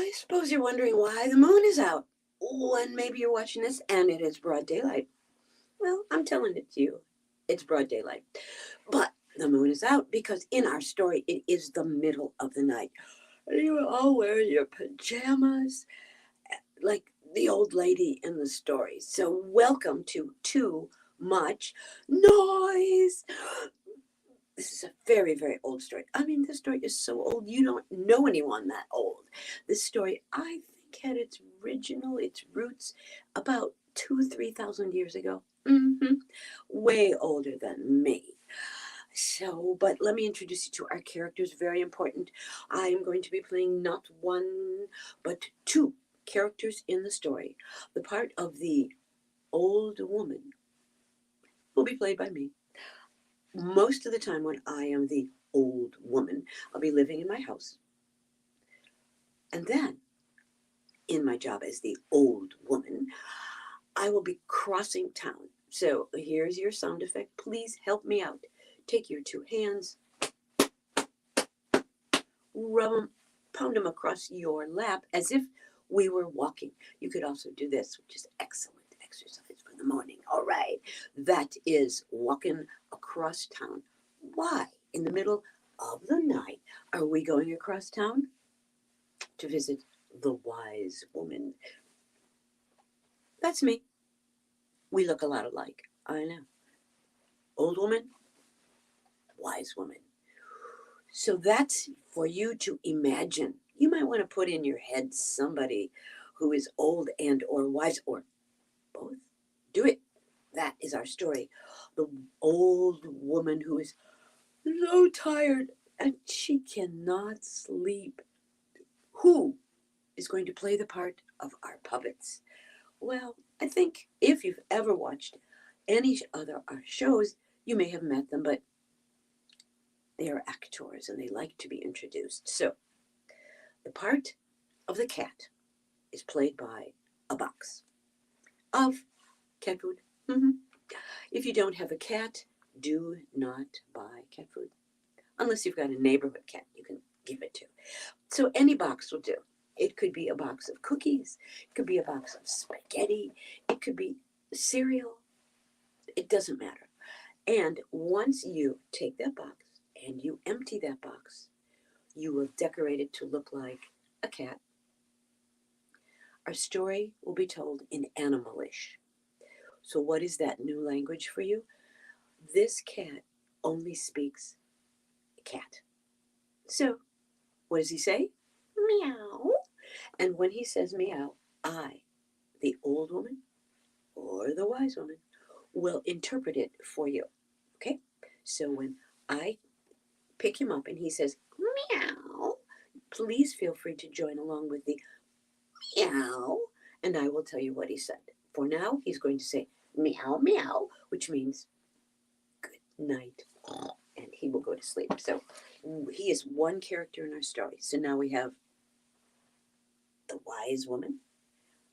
I suppose you're wondering why the moon is out. When maybe you're watching this and it is broad daylight. Well, I'm telling it to you. It's broad daylight. But the moon is out because in our story it is the middle of the night. You are all wearing your pajamas like the old lady in the story. So welcome to Too Much Noise. This is a very, very old story. I mean, this story is so old, you don't know anyone that old. This story, I think, had its roots about 3,000 years ago. Way older than me. So, but let me introduce you to our characters. Very important. I am going to be playing not one, but two characters in the story. The part of the old woman will be played by me. Most of the time, when I am the old woman, I'll be living in my house. And then, in my job as the old woman, I will be crossing town. So here's your sound effect. Please help me out. Take your two hands, rub them, pound them across your lap as if we were walking. You could also do this, which is excellent exercise for the morning. All right. That is walking across town. Why, in the middle of the night, are we going across town? To visit the wise woman. That's me. We look a lot alike. I know. Old woman, wise woman. So that's for you to imagine. You might want to put in your head somebody who is old and or wise or both. Do it. That is our story. The old woman who is so tired and she cannot sleep. Who is going to play the part of our puppets? Well, I think if you've ever watched any other our shows, you may have met them, but they are actors and they like to be introduced. So, the part of the cat is played by a box of cat food. If you don't have a cat, do not buy cat food. Unless you've got a neighborhood cat you can give it to. So any box will do. It could be a box of cookies. It could be a box of spaghetti. It could be cereal. It doesn't matter. And once you take that box and you empty that box, you will decorate it to look like a cat. Our story will be told in animalish. So what is that new language for you? This cat only speaks cat. So what does he say? Meow. And when he says meow, I, the old woman or the wise woman, will interpret it for you. Okay? So when I pick him up and he says meow, please feel free to join along with the meow, and I will tell you what he said. For now, he's going to say meow, meow, which means good night, and he will go to sleep. So he is one character in our story. So now we have the wise woman,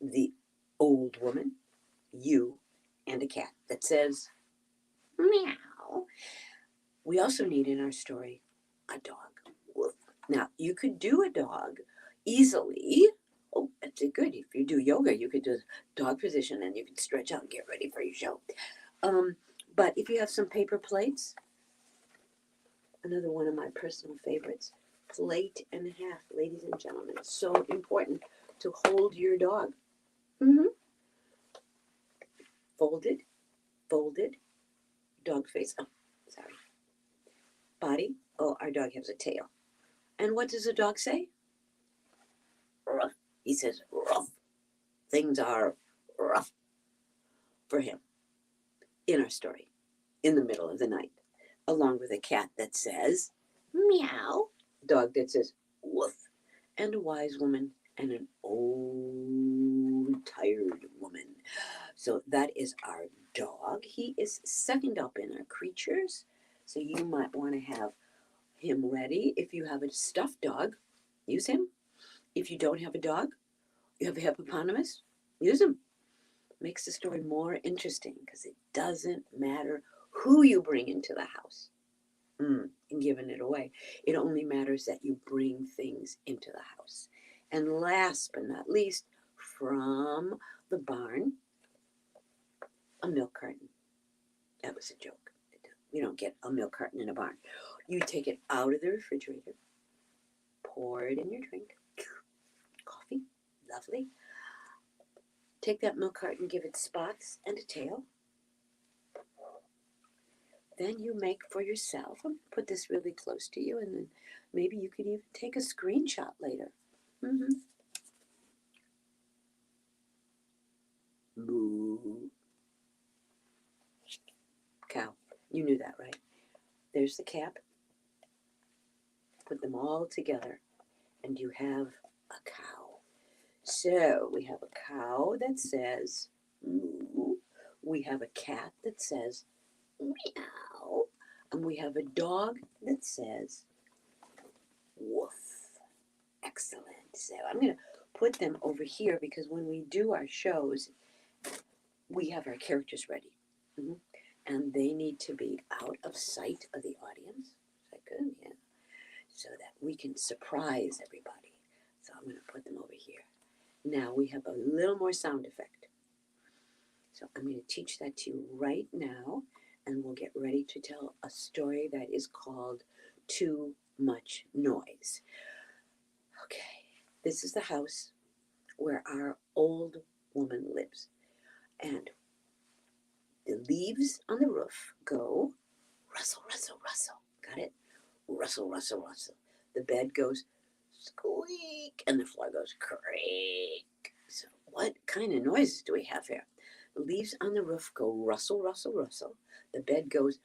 the old woman, you, and a cat that says meow. We also need in our story a dog. Woof. Now, you could do a dog easily. Oh, that's good. If you do yoga, you could do dog position and you can stretch out and get ready for your show. But if you have some paper plates, another one of my personal favorites, plate and a half, ladies and gentlemen. It's so important to hold your dog. Folded, folded, dog face. Oh, sorry. Body. Oh, our dog has a tail. And what does the dog say? Ruff. He says, rough. Things are rough for him in our story, in the middle of the night, along with a cat that says, meow, dog that says, woof, and a wise woman and an old, tired woman. So that is our dog. He is second up in our creatures, so you might want to have him ready. If you have a stuffed dog, use him. If you don't have a dog, you have a hippopotamus, use him. Makes the story more interesting because it doesn't matter who you bring into the house and giving it away. It only matters that you bring things into the house. And last but not least, from the barn, a milk carton. That was a joke. You don't get a milk carton in a barn. You take it out of the refrigerator, pour it in your drink, coffee, lovely. Take that milk carton, give it spots and a tail. Then you make for yourself, and put this really close to you, and then maybe you could even take a screenshot later. Moo. Cow. You knew that, right? There's the cap. Put them all together, and you have a cow. So we have a cow that says moo. We have a cat that says meow. And we have a dog that says woof. Excellent. So I'm going to put them over here because when we do our shows, we have our characters ready. And they need to be out of sight of the audience. Is that good? Yeah. So that we can surprise everybody. So I'm going to put them over here. Now we have a little more sound effect. So I'm going to teach that to you right now, and we'll get ready to tell a story that is called Too Much Noise. Okay, this is the house where our old woman lives. And the leaves on the roof go rustle, rustle, rustle. Got it? Rustle, rustle, rustle. The bed goes squeak, and the floor goes creak. So what kind of noises do we have here? The leaves on the roof go rustle, rustle, rustle. The bed goes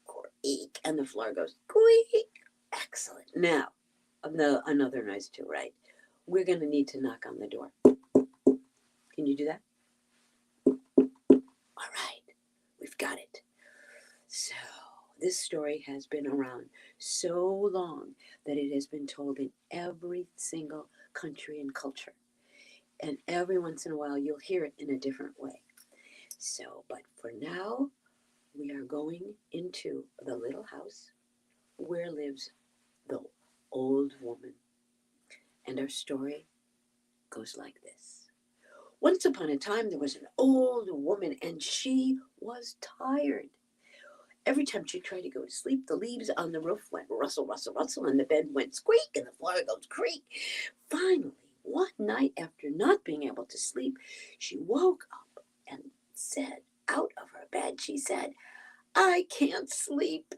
creak, and the floor goes squeak. Excellent. Now, another noise too, right? We're going to need to knock on the door. Can you do that? All right, we've got it. So this story has been around so long that it has been told in every single country and culture. And every once in a while, you'll hear it in a different way. So, but for now, we are going into the little house where lives the old woman. And our story goes like this. Once upon a time, there was an old woman, and she was tired. Every time she tried to go to sleep, the leaves on the roof went rustle, rustle, rustle, and the bed went squeak, and the floor goes creak. Finally, one night, after not being able to sleep, she woke up and said, out of her bed, she said, I can't sleep.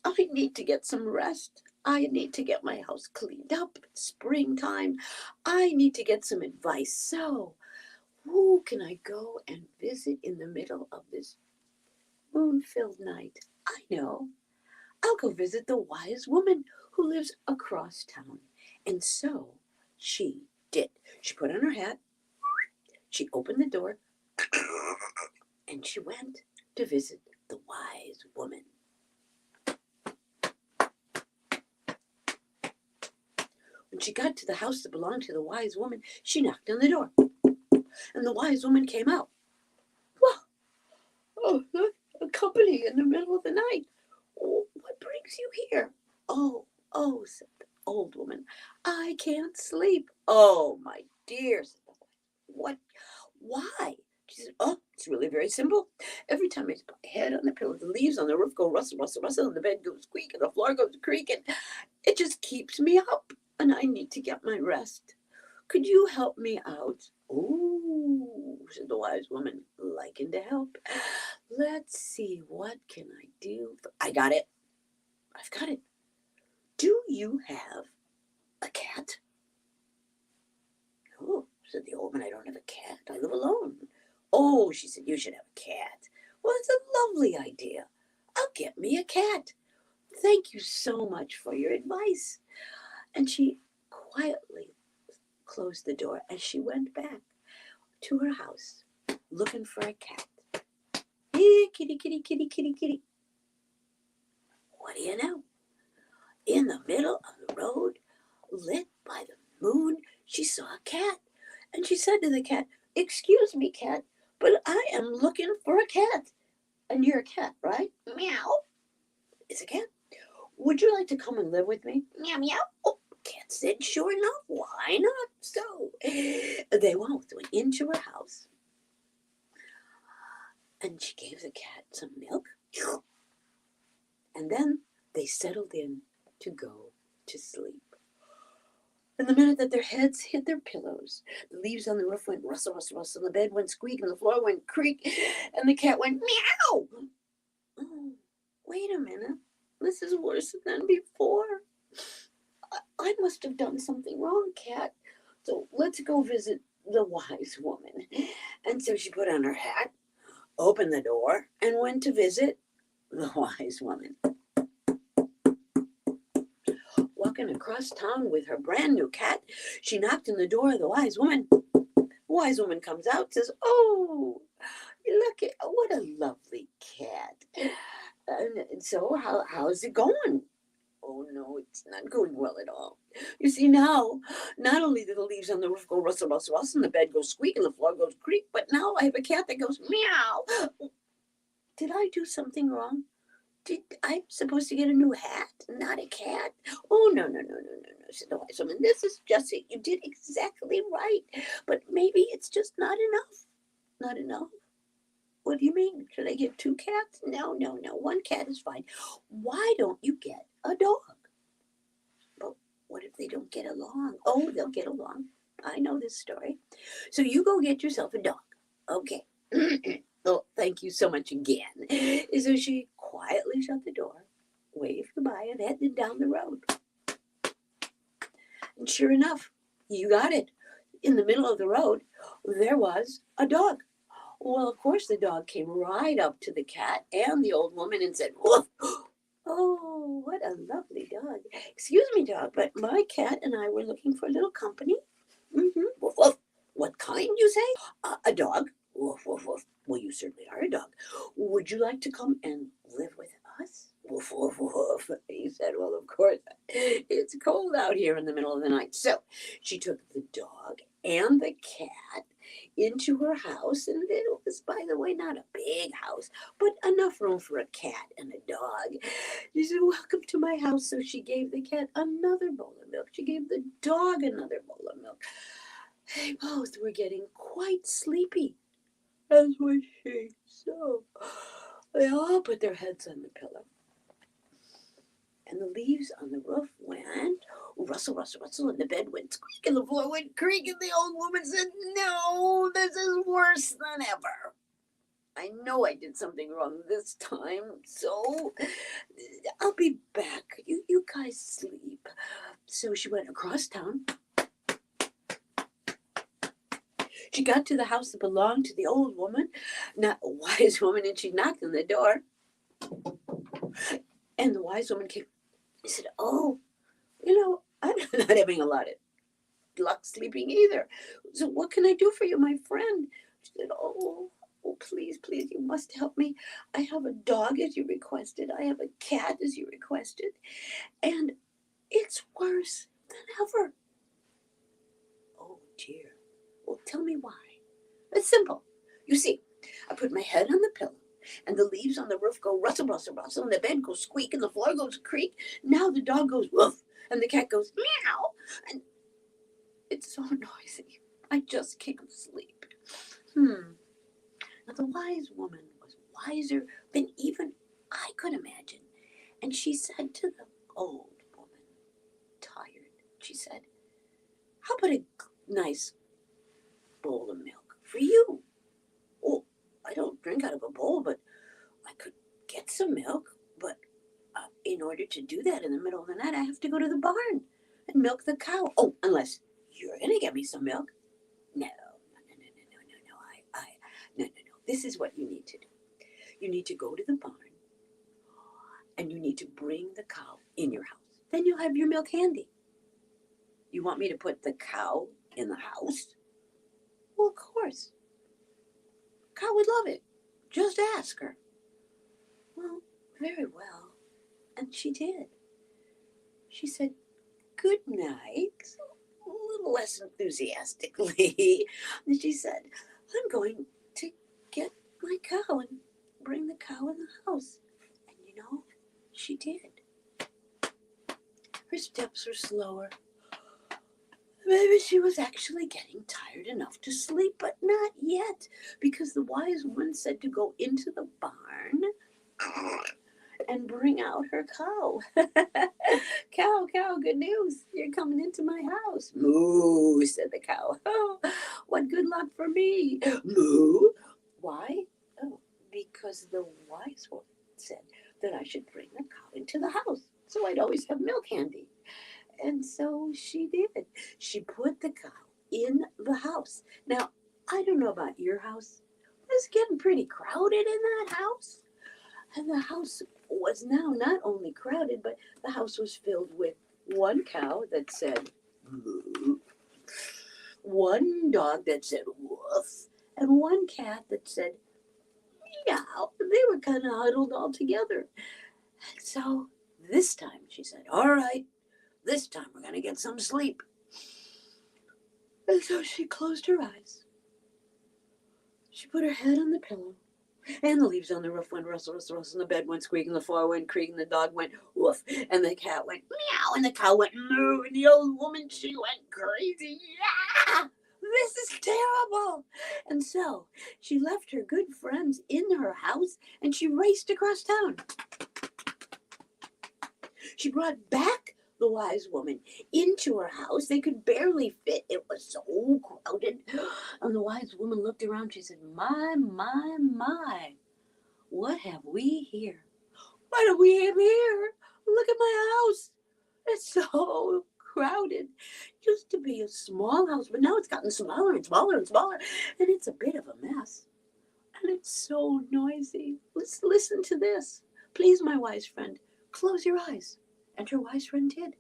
I need to get some rest. I need to get my house cleaned up. It's springtime. I need to get some advice. So, who can I go and visit in the middle of this moon-filled night? I know. I'll go visit the wise woman who lives across town. And so she did. She put on her hat, she opened the door, and she went to visit the wise woman. When she got to the house that belonged to the wise woman, she knocked on the door. And the wise woman came out. Well, a company in the middle of the night. Oh, what brings you here? Oh, said the old woman. I can't sleep. Oh, my dear, said the wise. What? Why? She said, oh, it's really very simple. Every time I put my head on the pillow, the leaves on the roof go rustle, rustle, rustle, and the bed goes squeak, and the floor goes creak, and it just keeps me up, and I need to get my rest. Could you help me out? Oh, said the wise woman, liking to help. Let's see, what can I do? I got it. I've got it. Do you have a cat? No, said the old man, I don't have a cat. I live alone. Oh, she said, you should have a cat. Well, it's a lovely idea. I'll get me a cat. Thank you so much for your advice. And she quietly closed the door as she went back to her house looking for a cat. Hey, kitty, kitty, kitty, kitty, kitty. What do you know? In the middle of the road, lit by the moon, she saw a cat. And she said to the cat, excuse me, cat, but I am looking for a cat. And you're a cat, right? Meow. It's a cat. Would you like to come and live with me? Meow, meow. Oh, cat said, sure enough, why not? So they both went into her house, and she gave the cat some milk, and then they settled in to go to sleep. And the minute that their heads hit their pillows, the leaves on the roof went rustle, rustle, rustle, and the bed went squeak, and the floor went creak, and the cat went meow. Oh, wait a minute. This is worse than before. I must have done something wrong, Cat. So let's go visit the wise woman. And so she put on her hat, opened the door, and went to visit the wise woman. Walking across town with her brand new cat, she knocked on the door of the wise woman. The wise woman comes out, says, "Oh, look at what a lovely cat. And so how's it going?" "Oh no, it's not going well at all. You see now, not only do the leaves on the roof go rustle, rustle, rustle, and the bed goes squeak, and the floor goes creak, but now I have a cat that goes meow. Did I do something wrong? I'm supposed to get a new hat, not a cat?" "Oh, no, no, no, no, no, no," said the wise woman. "This is just it. You did exactly right. But maybe it's just not enough." "Not enough? What do you mean? Should I get two cats?" "No, no, no. One cat is fine. Why don't you get a dog?" "But what if they don't get along?" "Oh, they'll get along. I know this story. So you go get yourself a dog." "Okay." "Oh, thank you so much again." So she quietly shut the door, waved goodbye, and headed down the road. And sure enough, you got it. In the middle of the road, there was a dog. Well, of course, the dog came right up to the cat and the old woman and said, "Woof." "Oh, what a lovely dog. Excuse me, dog, but my cat and I were looking for a little company." "Mm-hmm. Woof, woof. What kind, you say?" A dog." "Woof, woof, woof. Well, you certainly are a dog. Would you like to come and live with us?" "Woof, woof, woof." He said, "Well, of course, it's cold out here in the middle of the night." So she took the dog and the cat into her house, and it was, by the way, not a big house, but enough room for a cat and a dog. She said, "Welcome to my house." So she gave the cat another bowl of milk. She gave the dog another bowl of milk. They both were getting quite sleepy, as was she. So they all put their heads on the pillow, and the leaves on the roof went rustle, rustle, rustle, and the bed went squeak, and the floor went creak, and the old woman said, "No, this is worse than ever. I know I did something wrong this time, so I'll be back. You guys sleep." So she went across town. She got to the house that belonged to the old woman, not a wise woman, and she knocked on the door. And the wise woman came. She said, "Oh, I'm not having a lot of luck sleeping either. So what can I do for you, my friend?" She said, "Oh, please, please, you must help me. I have a dog as you requested. I have a cat as you requested. And it's worse than ever." "Oh, dear. Well, tell me why." "It's simple. You see, I put my head on the pillow, and the leaves on the roof go rustle, rustle, rustle, and the bed goes squeak, and the floor goes creak. Now the dog goes woof, and the cat goes meow, and it's so noisy. I just can't sleep." Now the wise woman was wiser than even I could imagine, and she said to the old woman, tired, she said, "How about a nice bowl of milk for you?" "Oh, I don't drink out of a bowl, but I could get some milk. But in order to do that in the middle of the night, I have to go to the barn and milk the cow." "Oh, unless you're going to get me some milk." "No, no, no, no, no, no, no, no, no, no. This is what you need to do. You need to go to the barn, and you need to bring the cow in your house. Then you'll have your milk handy." "You want me to put the cow in the house?" "Well, of course. Cow would love it. Just ask her." "Well, very well." And she did. She said, "Good night," a little less enthusiastically. And she said, "I'm going to get my cow and bring the cow in the house." And she did. Her steps were slower, Maybe she was actually getting tired enough to sleep, but not yet, because the wise woman said to go into the barn and bring out her cow. Cow, cow, good news. You're coming into my house. Moo, said the cow. Oh, what good luck for me. Moo. Why? Oh, because the wise one said that I should bring the cow into the house so I'd always have milk handy. And so she did. She put the cow in the house. Now, I don't know about your house. It's getting pretty crowded in that house. And the house was now not only crowded, but the house was filled with one cow that said moo, one dog that said woof, and one cat that said meow. They were kind of huddled all together. And so this time she said, all right, this time we're going to get some sleep. And so she closed her eyes. She put her head on the pillow. And the leaves on the roof went rustle, rustle, rustle, and the bed went squeak, and the floor went creak, and the dog went woof, and the cat went meow, and the cow went moo, and the old woman, she went crazy. Yeah! This is terrible. And so she left her good friends in her house, and she raced across town. She brought back the wise woman into her house. They could barely fit. It was so crowded. And the wise woman looked around. She said, my, my, my. What have we here? What do we have here? Look at my house. It's so crowded. It used to be a small house, but now it's gotten smaller and smaller and smaller. And it's a bit of a mess. And it's so noisy. Let's listen to this. Please, my wise friend, close your eyes. And her wise friend did.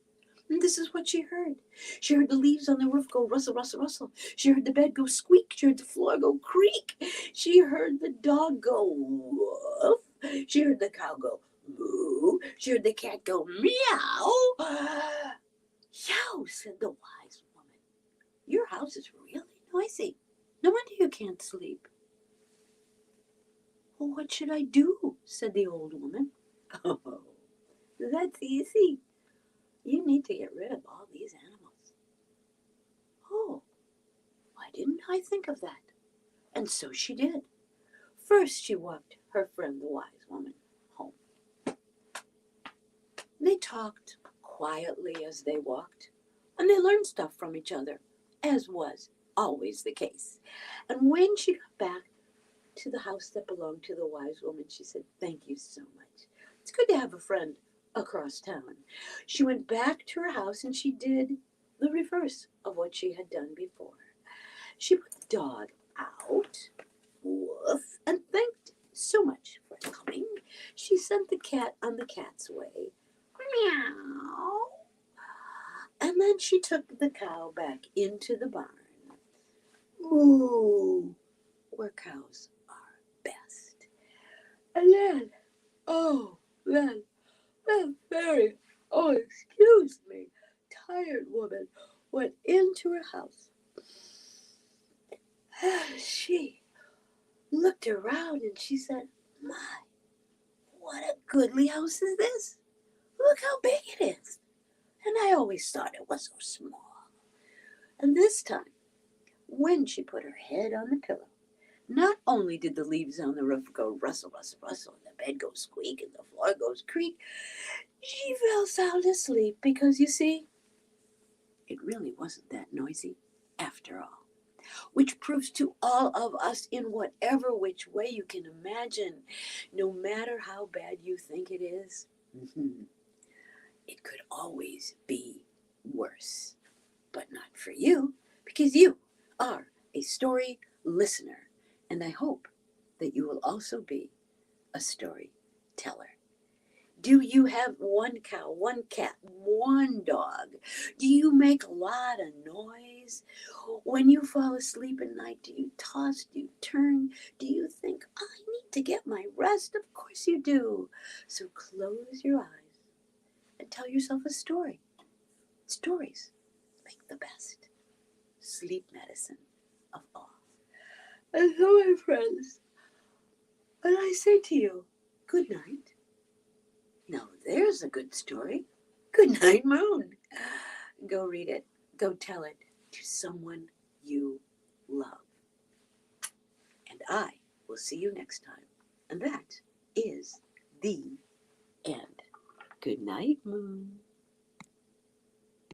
And this is what she heard. She heard the leaves on the roof go rustle, rustle, rustle. She heard the bed go squeak. She heard the floor go creak. She heard the dog go woof. She heard the cow go moo. She heard the cat go meow. Yow, said the wise woman. Your house is really noisy. No wonder you can't sleep. Well, what should I do? Said the old woman. Oh, that's easy. You need to get rid of all these animals. Oh, why didn't I think of that? And so she did. First, she walked her friend, the wise woman, home. They talked quietly as they walked, and they learned stuff from each other, as was always the case. And when she got back to the house that belonged to the wise woman, she said, thank you so much. It's good to have a friend across town. She went back to her house and she did the reverse of what she had done before. She put the dog out, woof, and thanked so much for coming. She sent the cat on the cat's way, meow, and then she took the cow back into the barn, moo, where cows are best. And then, that very, excuse me, tired woman went into her house. She looked around and she said, my, what a goodly house is this. Look how big it is. And I always thought it was so small. And this time, when she put her head on the pillow, not only did the leaves on the roof go rustle, rustle, rustle, and the bed goes squeak, and the floor goes creak, she fell sound asleep because, you see, it really wasn't that noisy after all. Which proves to all of us, in whatever which way you can imagine, no matter how bad you think it is, it could always be worse. But not for you, because you are a story listener. And I hope that you will also be a storyteller. Do you have one cow, one cat, one dog? Do you make a lot of noise? When you fall asleep at night, do you toss, do you turn? Do you think, I need to get my rest? Of course you do. So close your eyes and tell yourself a story. Stories make the best sleep medicine of all. And so, my friends, when I say to you, good night, now there's a good story. Good night, Moon. Go read it. Go tell it. to someone you love. And I will see you next time. And that is the end. Good night, Moon.